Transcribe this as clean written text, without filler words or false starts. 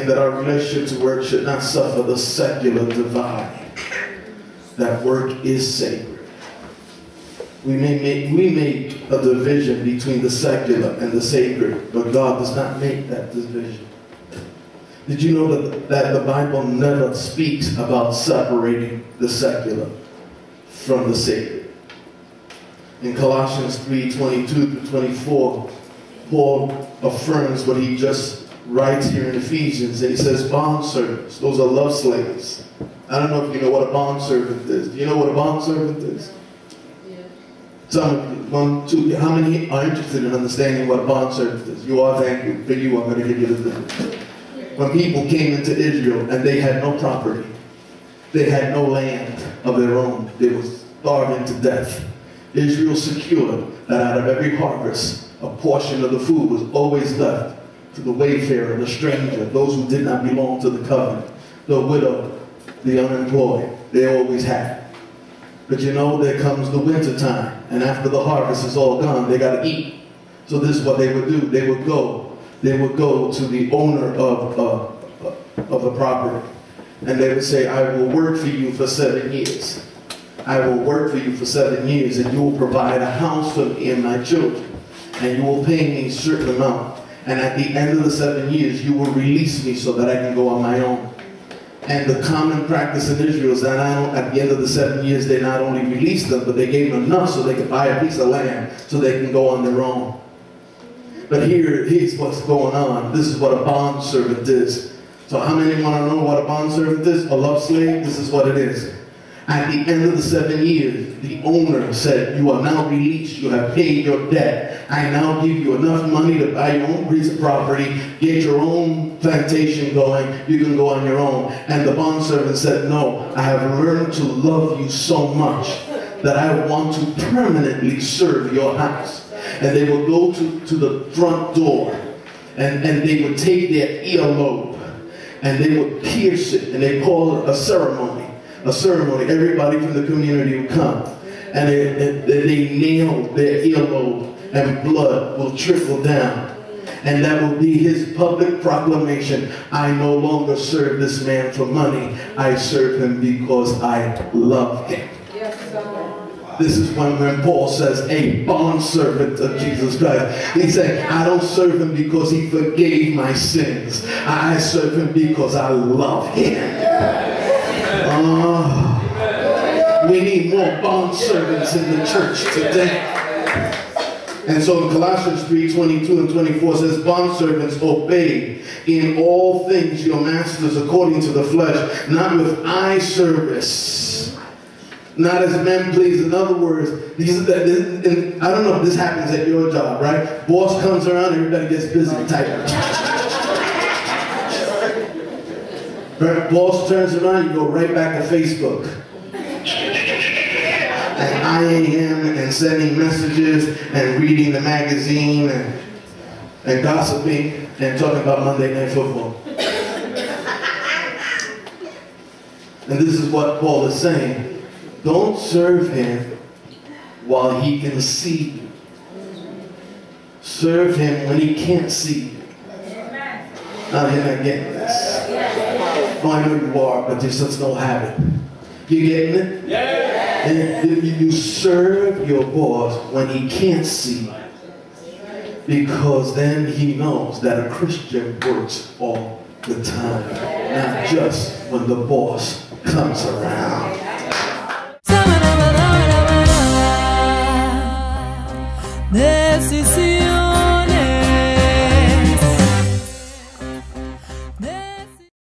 saying that our relationship to work should not suffer the secular divide. That work is sacred. We make a division between the secular and the sacred, but God does not make that division. Did you know that the Bible never speaks about separating the secular from the sacred? In Colossians 3:22-24, Paul affirms what he just writes here in Ephesians, and he says, bondservants, those are love slaves. I don't know if you know what a bondservant is. Do you know what a bondservant is? Some of you, 1, 2, how many are interested in understanding what a bondservant is? You are, thank you. For you, I'm going to give you the thing. When people came into Israel and they had no property, they had no land of their own, they were starving to death. Israel secured that out of every harvest, a portion of the food was always left to the wayfarer, the stranger, those who did not belong to the covenant, the widow, the unemployed. They always had. But you know, there comes the winter time, and after the harvest is all gone, they got to eat. So this is what they would do. They would go to the owner of the property, and they would say, I will work for you for 7 years. I will work for you for 7 years, and you will provide a house for me and my children, and you will pay me a certain amount. And at the end of the 7 years, you will release me so that I can go on my own. And the common practice in Israel is that at the end of the 7 years, they not only released them, but they gave them enough so they could buy a piece of land so they can go on their own. But here's what's going on. This is what a bondservant is. So how many want to know what a bondservant is? A love slave? This is what it is. At the end of the 7 years, the owner said, you are now released. You have paid your debt. I now give you enough money to buy your own piece of property, get your own plantation going. You can go on your own. And the bondservant said, no, I have learned to love you so much that I want to permanently serve your house. And they would go to the front door, and they would take their earlobe, and they would pierce it, and they call it a ceremony. A ceremony. Everybody from the community would come, and they nailed their earlobe, and blood will trickle down. And that will be his public proclamation. I no longer serve this man for money. I serve him because I love him. Yes, this is when Paul says, a bondservant of Jesus Christ. He said, I don't serve him because he forgave my sins. I serve him because I love him. We need more bondservants in the church today. And so in Colossians 3:22-24 says, bondservants, obey in all things your masters according to the flesh, not with eye service, not as men please. In other words, I don't know if this happens at your job, right? Boss comes around, everybody gets busy typing. Boss turns around, you go right back to Facebook. And IAM and sending messages and reading the magazine and gossiping and talking about Monday Night Football. And this is what Paul is saying. Don't serve him while he can see you. Serve him when he can't see you. Now you're not getting this. Oh, I know you are, but there's just no habit. You getting it? Yeah. And you serve your boss when he can't see you, because then he knows that a Christian works all the time, not just when the boss comes around. Necessito